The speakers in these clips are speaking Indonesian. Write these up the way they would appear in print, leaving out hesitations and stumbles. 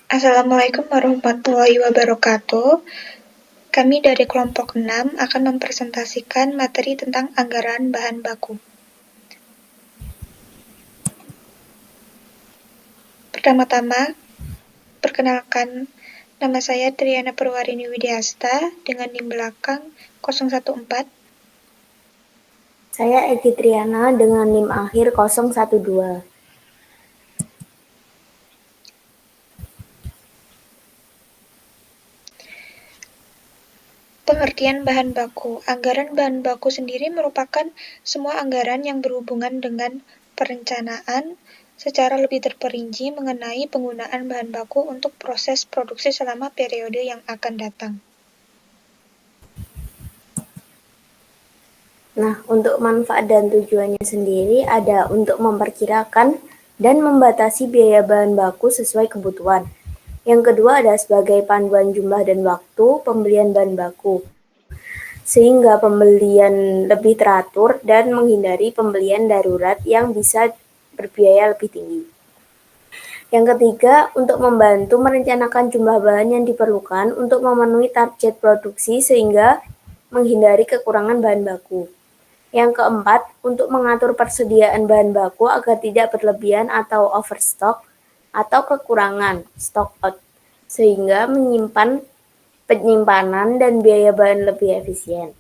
Assalamualaikum warahmatullahi wabarakatuh. Kami dari kelompok 6 akan mempresentasikan materi tentang anggaran bahan baku. Pertama-tama, perkenalkan, nama saya Triana Purwarini Widyasta dengan NIM belakang 014. Saya Egi Triana dengan NIM akhir 012. Pengertian bahan baku. Anggaran bahan baku sendiri merupakan semua anggaran yang berhubungan dengan perencanaan secara lebih terperinci mengenai penggunaan bahan baku untuk proses produksi selama periode yang akan datang. Nah, untuk manfaat dan tujuannya sendiri ada untuk memperkirakan dan membatasi biaya bahan baku sesuai kebutuhan. Yang kedua ada sebagai panduan jumlah dan waktu pembelian bahan baku, sehingga pembelian lebih teratur dan menghindari pembelian darurat yang bisa berbiaya lebih tinggi. Yang ketiga, untuk membantu merencanakan jumlah bahan yang diperlukan untuk memenuhi target produksi sehingga menghindari kekurangan bahan baku. Yang keempat, untuk mengatur persediaan bahan baku agar tidak berlebihan atau overstock atau kekurangan stock out, sehingga menyimpan penyimpanan dan biaya bahan lebih efisien.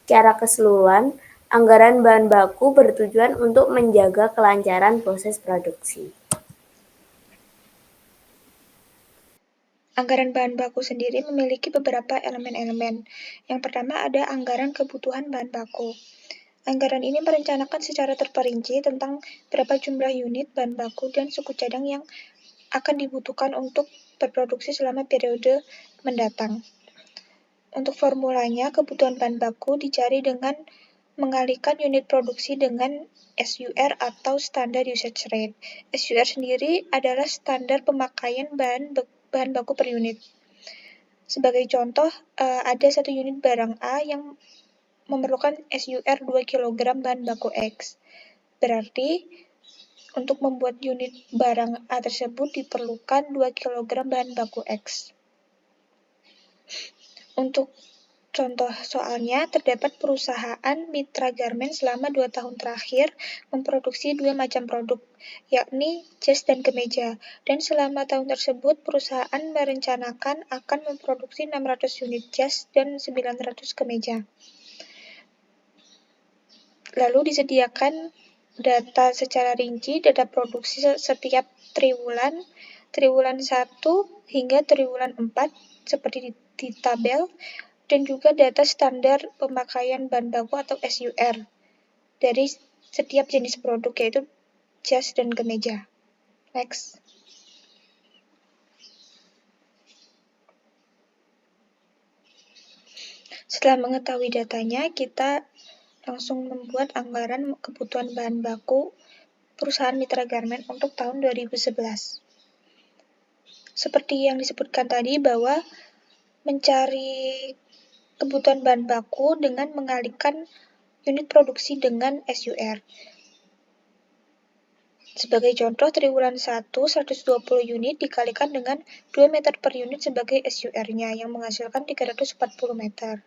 Secara keseluruhan, anggaran bahan baku bertujuan untuk menjaga kelancaran proses produksi. Anggaran bahan baku sendiri memiliki beberapa elemen-elemen. Yang pertama ada anggaran kebutuhan bahan baku. Anggaran ini merencanakan secara terperinci tentang berapa jumlah unit bahan baku dan suku cadang yang akan dibutuhkan untuk berproduksi selama periode mendatang. Untuk formulanya, kebutuhan bahan baku dicari dengan mengalihkan unit produksi dengan SUR atau Standard Usage Rate. SUR sendiri adalah standar pemakaian bahan baku per unit. Sebagai contoh, ada satu unit barang A yang memerlukan SUR 2 kg bahan baku X. Berarti, untuk membuat unit barang A tersebut diperlukan 2 kg bahan baku X. Untuk contoh soalnya, terdapat perusahaan mitra garmen selama 2 tahun terakhir memproduksi 2 macam produk, yakni jas dan kemeja. Dan selama tahun tersebut, perusahaan merencanakan akan memproduksi 600 unit jas dan 900 kemeja. Lalu disediakan data secara rinci, data produksi setiap triwulan 1 hingga triwulan 4, seperti di tabel, dan juga data standar pemakaian bahan baku atau SUR dari setiap jenis produk, yaitu jas dan kemeja. Next. Setelah mengetahui datanya, kita langsung membuat anggaran kebutuhan bahan baku perusahaan mitra garmen untuk tahun 2011. Seperti yang disebutkan tadi bahwa mencari kebutuhan bahan baku dengan mengalihkan unit produksi dengan SUR. Sebagai contoh, triwulan 1, 120 unit dikalikan dengan 2 meter per unit sebagai SUR-nya, yang menghasilkan 340 meter.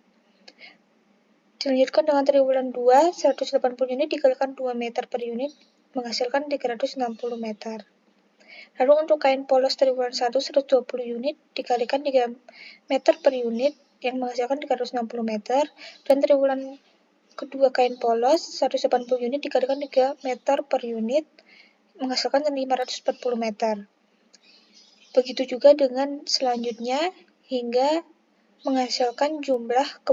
Dilanjutkan dengan triwulan 2, 180 unit dikalikan 2 meter per unit, menghasilkan 360 meter. Lalu untuk kain polos triwulan 1, 120 unit dikalikan 3 meter per unit, yang menghasilkan 360 meter, dan triwulan kedua kain polos 180 unit dikalikan 3 meter per unit, menghasilkan 540 meter. Begitu juga dengan selanjutnya hingga menghasilkan jumlah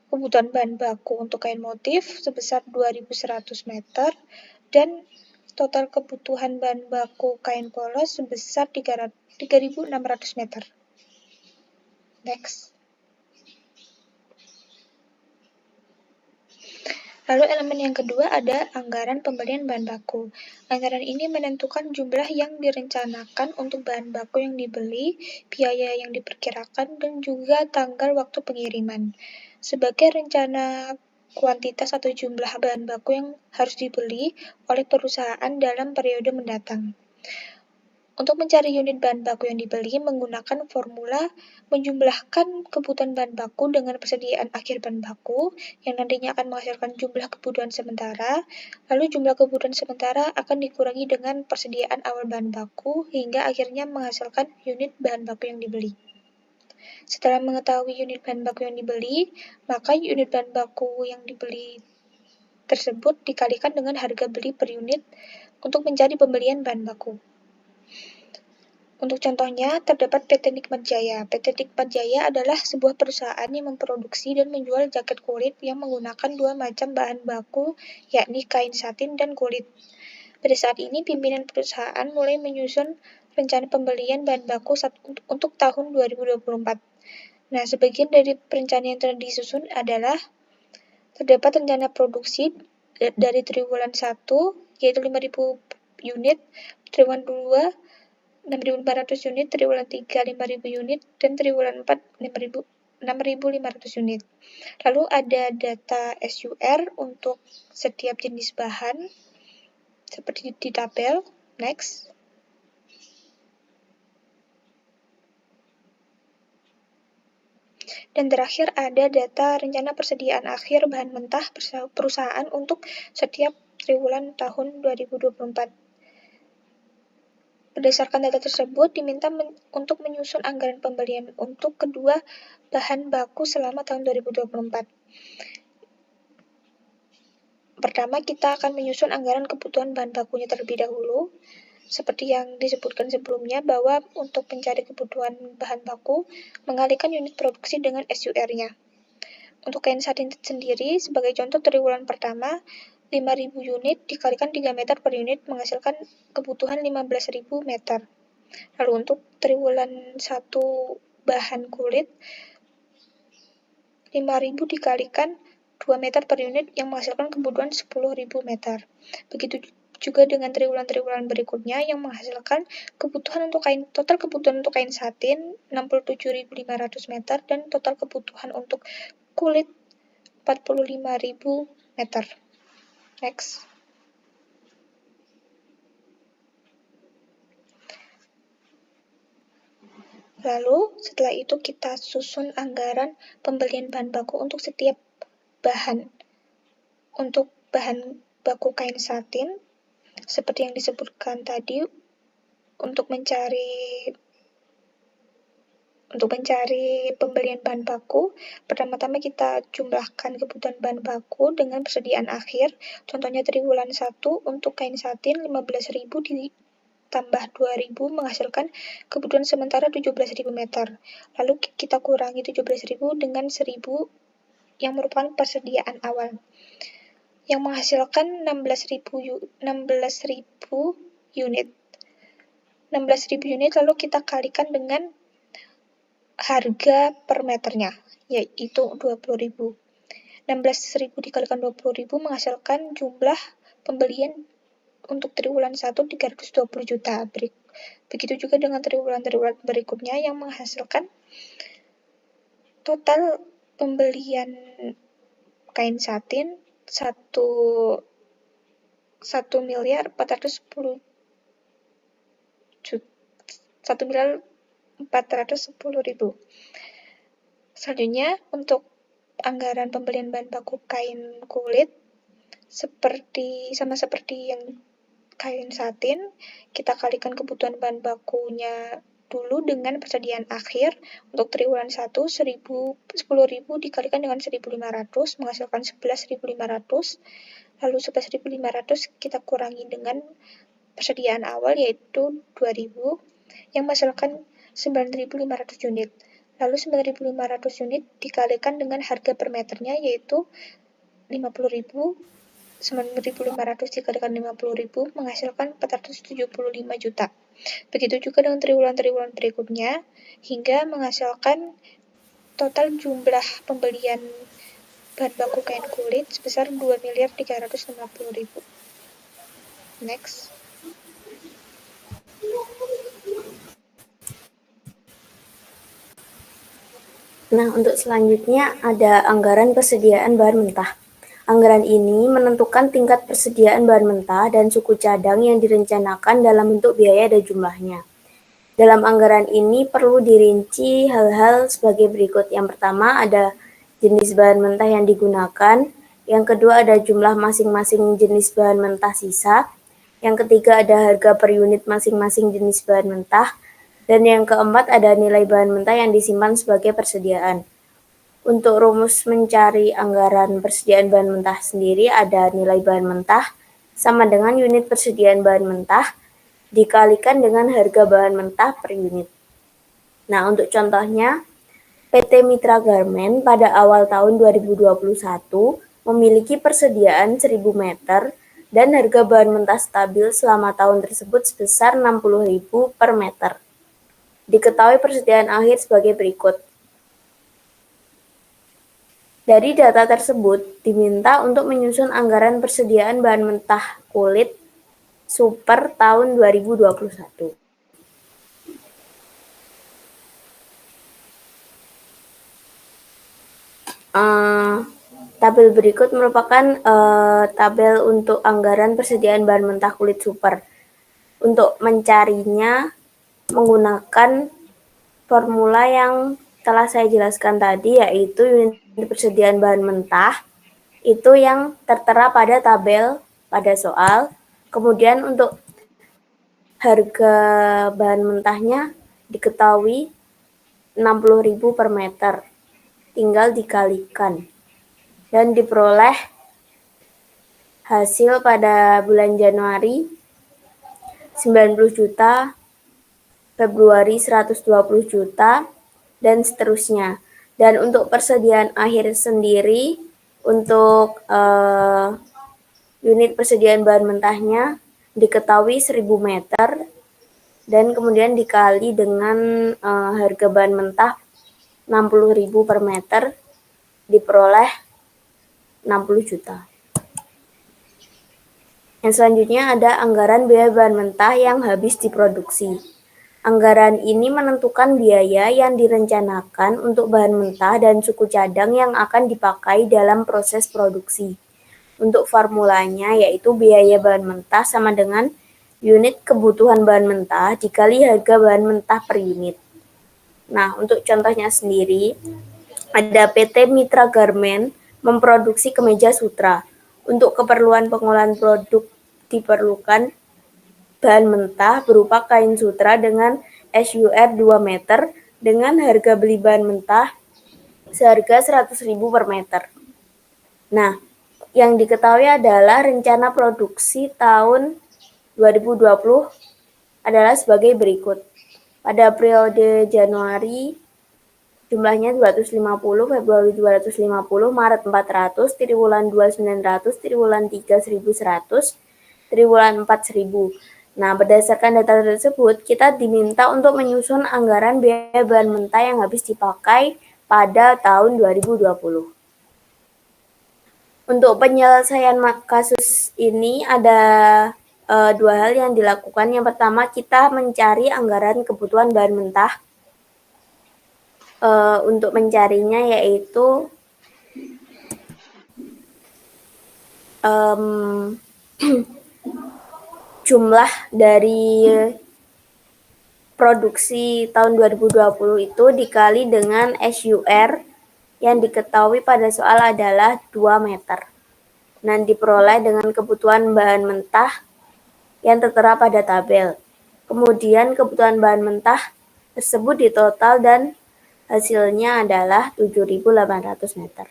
kebutuhan bahan baku untuk kain motif sebesar 2.100 meter dan total kebutuhan bahan baku kain polos sebesar 3.600 meter. Next. Lalu elemen yang kedua ada anggaran pembelian bahan baku. Anggaran ini menentukan jumlah yang direncanakan untuk bahan baku yang dibeli, biaya yang diperkirakan, dan juga tanggal waktu pengiriman. Sebagai rencana kuantitas atau jumlah bahan baku yang harus dibeli oleh perusahaan dalam periode mendatang. Untuk mencari unit bahan baku yang dibeli menggunakan formula menjumlahkan kebutuhan bahan baku dengan persediaan akhir bahan baku yang nantinya akan menghasilkan jumlah kebutuhan sementara, lalu jumlah kebutuhan sementara akan dikurangi dengan persediaan awal bahan baku hingga akhirnya menghasilkan unit bahan baku yang dibeli. Setelah mengetahui unit bahan baku yang dibeli, maka unit bahan baku yang dibeli tersebut dikalikan dengan harga beli per unit untuk mencari pembelian bahan baku. Untuk contohnya, terdapat PT Nikmat Jaya. PT Nikmat Jaya adalah sebuah perusahaan yang memproduksi dan menjual jaket kulit yang menggunakan dua macam bahan baku, yakni kain satin dan kulit. Pada saat ini, pimpinan perusahaan mulai menyusun rencana pembelian bahan baku untuk tahun 2024. Nah, sebagian dari perencanaan yang telah disusun adalah terdapat rencana produksi dari triwulan 1, yaitu 5.000 unit, triwulan 2, 6.400 unit, triwulan 3, 5.000 unit, dan triwulan 4, 6.500 unit. Lalu ada data SUR untuk setiap jenis bahan, seperti di tabel. Next. Dan terakhir ada data rencana persediaan akhir bahan mentah perusahaan untuk setiap triwulan tahun 2024. Berdasarkan data tersebut, diminta untuk menyusun anggaran pembelian untuk kedua bahan baku selama tahun 2024. Pertama, kita akan menyusun anggaran kebutuhan bahan bakunya terlebih dahulu. Seperti yang disebutkan sebelumnya, bahwa untuk mencari kebutuhan bahan baku, mengalihkan unit produksi dengan SUR-nya. Untuk kain satin sendiri, sebagai contoh triwulan pertama, 5.000 unit dikalikan 3 meter per unit menghasilkan kebutuhan 15.000 meter. Lalu untuk triwulan 1 bahan kulit, 5.000 dikalikan 2 meter per unit yang menghasilkan kebutuhan 10.000 meter. Begitu juga dengan triwulan-triwulan berikutnya yang menghasilkan total kebutuhan untuk kain satin 67.500 meter dan total kebutuhan untuk kulit 45.000 meter. Next. Lalu, setelah itu kita susun anggaran pembelian bahan baku untuk setiap bahan. Untuk bahan baku kain satin, seperti yang disebutkan tadi, untuk mencari pembelian bahan baku, pertama-tama kita jumlahkan kebutuhan bahan baku dengan persediaan akhir. Contohnya triwulan 1 untuk kain satin 15.000 ditambah 2.000 menghasilkan kebutuhan sementara 17.000 meter. Lalu kita kurangi 17.000 dengan 1.000 yang merupakan persediaan awal, yang menghasilkan 16.000 unit. 16.000 unit lalu kita kalikan dengan harga per meternya, yaitu 20.000. 16.000 dikalikan 20.000 menghasilkan jumlah pembelian untuk triwulan 1 320 juta. Begitu juga dengan triwulan-triwulan berikutnya yang menghasilkan total pembelian kain satin 1.410.000 Selanjutnya, untuk anggaran pembelian bahan baku kain kulit, sama seperti yang kain satin, kita kalikan kebutuhan bahan bakunya dulu dengan persediaan akhir. Untuk triwulan 1, 10.000 dikalikan dengan 1.500 menghasilkan 11.500. Lalu 11.500 kita kurangi dengan persediaan awal, yaitu 2.000, yang menghasilkan 9.500 unit. Lalu 9.500 unit dikalikan dengan harga per meternya, yaitu 50.000. 9.500 dikalikan 50.000 menghasilkan 475 juta. Begitu juga dengan triwulan-triwulan berikutnya, hingga menghasilkan total jumlah pembelian bahan baku kain kulit sebesar 2.350.000. Next. Nah, untuk selanjutnya ada anggaran persediaan bahan mentah. Anggaran ini menentukan tingkat persediaan bahan mentah dan suku cadang yang direncanakan dalam bentuk biaya dan jumlahnya. Dalam anggaran ini perlu dirinci hal-hal sebagai berikut. Yang pertama ada jenis bahan mentah yang digunakan, yang kedua ada jumlah masing-masing jenis bahan mentah sisa, yang ketiga ada harga per unit masing-masing jenis bahan mentah, dan yang keempat ada nilai bahan mentah yang disimpan sebagai persediaan. Untuk rumus mencari anggaran persediaan bahan mentah sendiri ada nilai bahan mentah sama dengan unit persediaan bahan mentah dikalikan dengan harga bahan mentah per unit. Nah, untuk contohnya, PT Mitra Garmen pada awal tahun 2021 memiliki persediaan 1.000 meter dan harga bahan mentah stabil selama tahun tersebut sebesar 60.000 per meter. Diketahui persediaan akhir sebagai berikut. Dari data tersebut, diminta untuk menyusun anggaran persediaan bahan mentah kulit super tahun 2021. Tabel berikut merupakan tabel untuk anggaran persediaan bahan mentah kulit super. Untuk mencarinya menggunakan formula yang telah saya jelaskan tadi, yaitu unit persediaan bahan mentah itu yang tertera pada tabel pada soal. Kemudian untuk harga bahan mentahnya diketahui 60.000 per meter, tinggal dikalikan dan diperoleh hasil pada bulan Januari 90 juta, Februari 120 juta, dan seterusnya. Dan untuk persediaan akhir sendiri, untuk unit persediaan bahan mentahnya diketahui 1.000 meter, dan kemudian dikali dengan harga bahan mentah 60.000 per meter, diperoleh 60 juta. Yang selanjutnya ada anggaran biaya bahan mentah yang habis diproduksi. Anggaran ini menentukan biaya yang direncanakan untuk bahan mentah dan suku cadang yang akan dipakai dalam proses produksi. Untuk formulanya yaitu biaya bahan mentah sama dengan unit kebutuhan bahan mentah dikali harga bahan mentah per unit. Nah, untuk contohnya sendiri, ada PT Mitra Garmen memproduksi kemeja sutra. Untuk keperluan pengolahan produk diperlukan bahan mentah berupa kain sutra dengan SUR 2 meter dengan harga beli bahan mentah seharga 100.000 per meter. Nah, yang diketahui adalah rencana produksi tahun 2020 adalah sebagai berikut. Pada periode Januari jumlahnya 250, Februari 250, Maret 400, triwulan 2 900, triwulan 3 1100, triwulan 4 1000. Nah, berdasarkan data tersebut, kita diminta untuk menyusun anggaran biaya bahan mentah yang habis dipakai pada tahun 2020. Untuk penyelesaian kasus ini ada dua hal yang dilakukan. Yang pertama, kita mencari anggaran kebutuhan bahan mentah. Untuk mencarinya yaitu jumlah dari produksi tahun 2020 itu dikali dengan SUR yang diketahui pada soal adalah 2 meter. Dan diperoleh dengan kebutuhan bahan mentah yang tertera pada tabel. Kemudian kebutuhan bahan mentah tersebut ditotal dan hasilnya adalah 7.800 meter.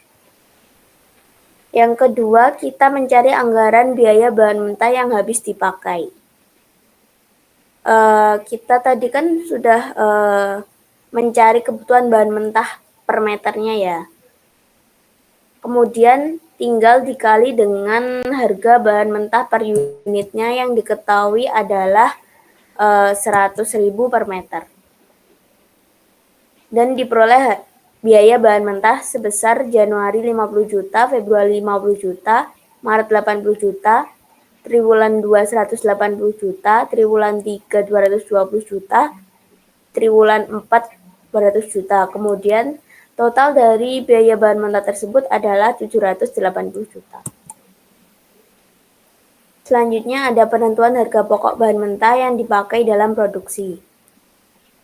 Yang kedua, kita mencari anggaran biaya bahan mentah yang habis dipakai. Kita tadi kan sudah mencari kebutuhan bahan mentah per meternya ya. Kemudian tinggal dikali dengan harga bahan mentah per unitnya yang diketahui adalah 100.000 per meter. Dan diperoleh biaya bahan mentah sebesar Januari 50 juta, Februari 50 juta, Maret 80 juta, triwulan 2 180 juta, triwulan 3 220 juta, triwulan 4 200 juta. Kemudian total dari biaya bahan mentah tersebut adalah 780 juta. Selanjutnya ada penentuan harga pokok bahan mentah yang dipakai dalam produksi.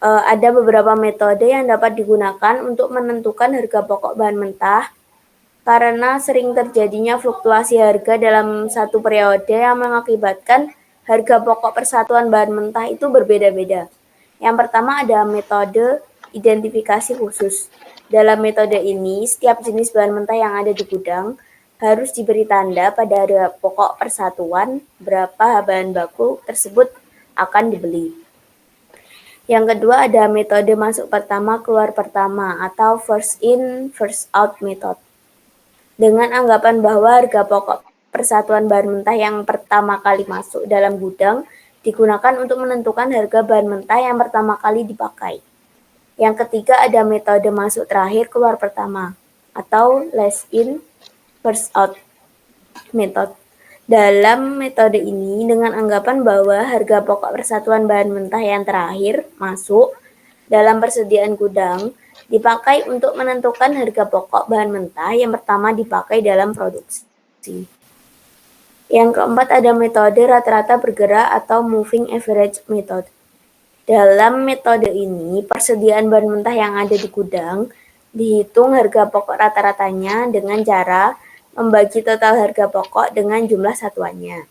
ada beberapa metode yang dapat digunakan untuk menentukan harga pokok bahan mentah karena sering terjadinya fluktuasi harga dalam satu periode yang mengakibatkan harga pokok persatuan bahan mentah itu berbeda-beda. Yang pertama ada metode identifikasi khusus. Dalam metode ini, setiap jenis bahan mentah yang ada di gudang harus diberi tanda pada harga pokok persatuan berapa bahan baku tersebut akan dibeli. Yang kedua ada metode masuk pertama keluar pertama atau first in first out method. Dengan anggapan bahwa harga pokok persatuan bahan mentah yang pertama kali masuk dalam gudang digunakan untuk menentukan harga bahan mentah yang pertama kali dipakai. Yang ketiga ada metode masuk terakhir keluar pertama atau last in first out method. Dalam metode ini dengan anggapan bahwa harga pokok persatuan bahan mentah yang terakhir masuk dalam persediaan gudang dipakai untuk menentukan harga pokok bahan mentah yang pertama dipakai dalam produksi. Yang keempat ada metode rata-rata bergerak atau moving average method. Dalam metode ini, persediaan bahan mentah yang ada di gudang dihitung harga pokok rata-ratanya dengan cara membagi total harga pokok dengan jumlah satuannya.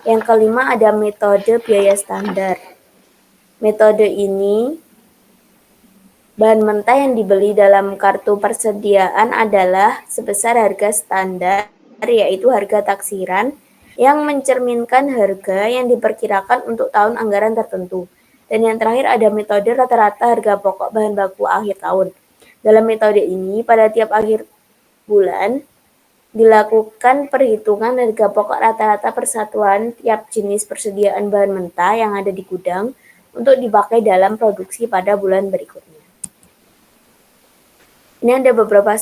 Yang kelima ada metode biaya standar. Metode ini, bahan mentah yang dibeli dalam kartu persediaan adalah sebesar harga standar, yaitu harga taksiran yang mencerminkan harga yang diperkirakan untuk tahun anggaran tertentu. Dan yang terakhir ada metode rata-rata harga pokok bahan baku akhir tahun. Dalam metode ini, pada tiap akhir bulan, dilakukan perhitungan harga pokok rata-rata persatuan tiap jenis persediaan bahan mentah yang ada di gudang untuk dipakai dalam produksi pada bulan berikutnya. Ini ada beberapa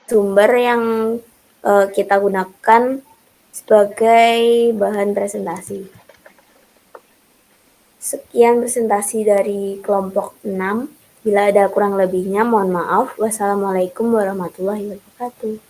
sumber yang kita gunakan sebagai bahan presentasi. Sekian presentasi dari kelompok 6. Bila ada kurang lebihnya, mohon maaf. Wassalamualaikum warahmatullahi wabarakatuh.